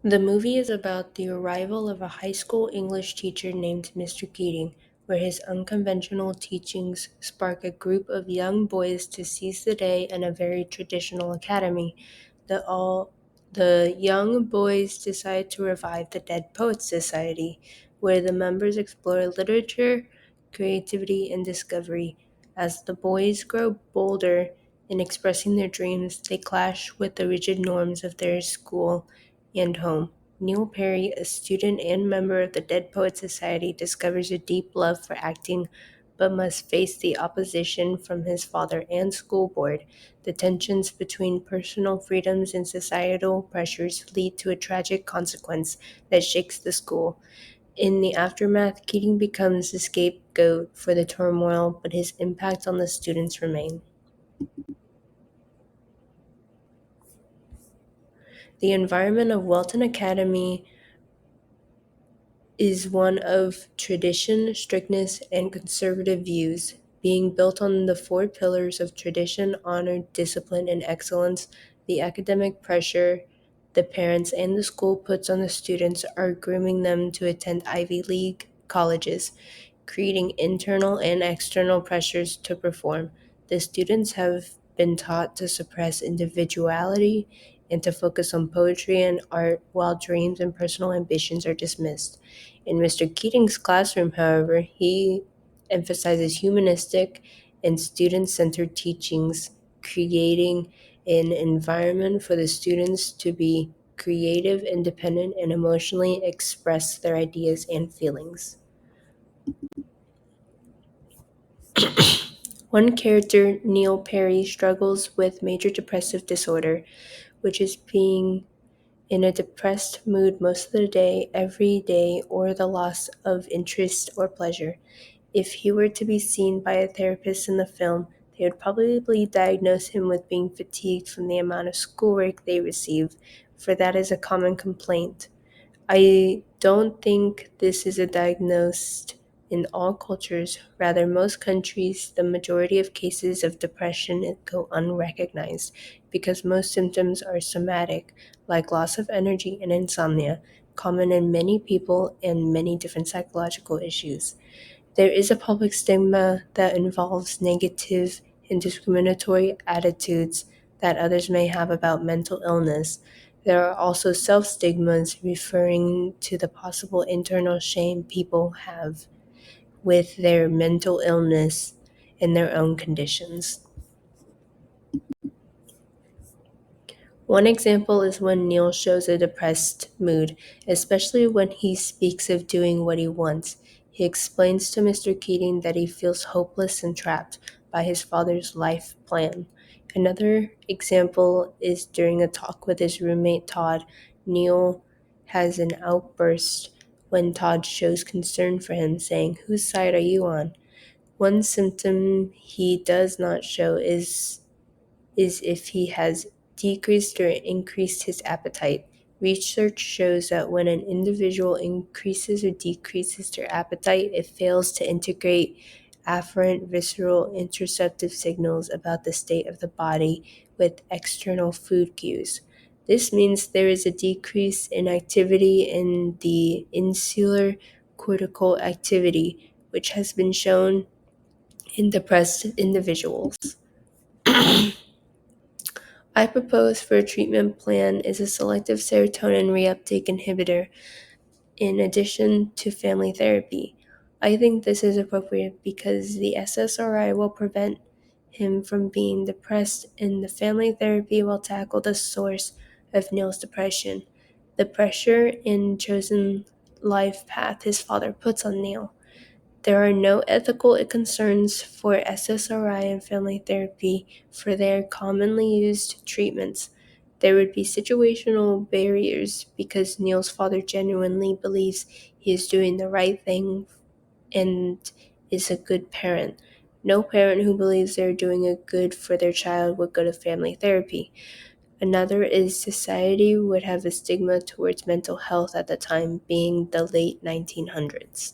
The movie is about the arrival of a high school English teacher named Mr. Keating, where his unconventional teachings spark a group of young boys to seize the day in a very traditional academy. The young boys decide to revive the Dead Poets Society, where the members explore literature, creativity, and discovery. As the boys grow bolder in expressing their dreams, they clash with the rigid norms of their school and home. Neil Perry, a student and member of the Dead Poets Society, discovers a deep love for acting but must face the opposition from his father and school board. The tensions between personal freedoms and societal pressures lead to a tragic consequence that shakes the school. In the aftermath, Keating becomes the scapegoat for the turmoil, but his impact on the students remain. The environment of Welton Academy is one of tradition, strictness, and conservative views, being built on the four pillars of tradition, honor, discipline, and excellence. The academic pressure the parents and the school puts on the students are grooming them to attend Ivy League colleges, creating internal and external pressures to perform. The students have been taught to suppress individuality and to focus on poetry and art while dreams and personal ambitions are dismissed. In Mr. Keating's classroom, however, he emphasizes humanistic and student centered teachings, creating an environment for the students to be creative, independent, and emotionally express their ideas and feelings. One character, Neil Perry, struggles with major depressive disorder, which is being in a depressed mood most of the day, every day, or the loss of interest or pleasure. If he were to be seen by a therapist in the film, they would probably diagnose him with being fatigued from the amount of schoolwork they receive, for that is a common complaint. I don't think this is a diagnosed in all cultures. Rather, most countries, the majority of cases of depression go unrecognized because most symptoms are somatic, like loss of energy and insomnia, common in many people and many different psychological issues. There is a public stigma that involves negative and discriminatory attitudes that others may have about mental illness. There are also self stigmas referring to the possible internal shame people have with their mental illness and their own conditions. One example is when Neil shows a depressed mood, especially when he speaks of doing what he wants. He explains to Mr. Keating that he feels hopeless and trapped by his father's life plan. Another example is during a talk with his roommate Todd. Neil has an outburst when Todd shows concern for him, saying, "Whose side are you on?" One symptom he does not show is if he has decreased or increased his appetite. Research shows that when an individual increases or decreases their appetite, it fails to integrate afferent visceral interoceptive signals about the state of the body with external food cues. This means there is a decrease in activity in the insular cortical activity, which has been shown in depressed individuals. I propose for a treatment plan is a selective serotonin reuptake inhibitor in addition to family therapy. I think this is appropriate because the SSRI will prevent him from being depressed and the family therapy will tackle the source of Neil's depression, the pressure and chosen life path his father puts on Neil. There are no ethical concerns for SSRI and family therapy for their commonly used treatments. There would be situational barriers because Neil's father genuinely believes he is doing the right thing and is a good parent. No parent who believes they're doing a good for their child would go to family therapy. Another is society would have a stigma towards mental health at the time being the late 1900s.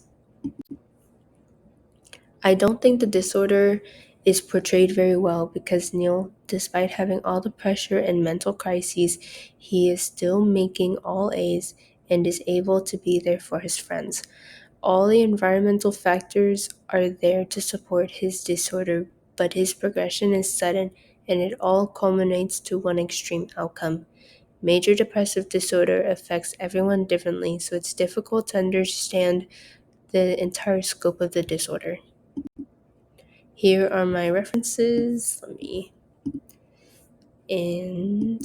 I don't think the disorder is portrayed very well because Neil, despite having all the pressure and mental crises, he is still making all A's and is able to be there for his friends. All the environmental factors are there to support his disorder, but his progression is sudden and it all culminates to one extreme outcome. Major depressive disorder affects everyone differently, so it's difficult to understand the entire scope of the disorder. Here are my references. Let me end.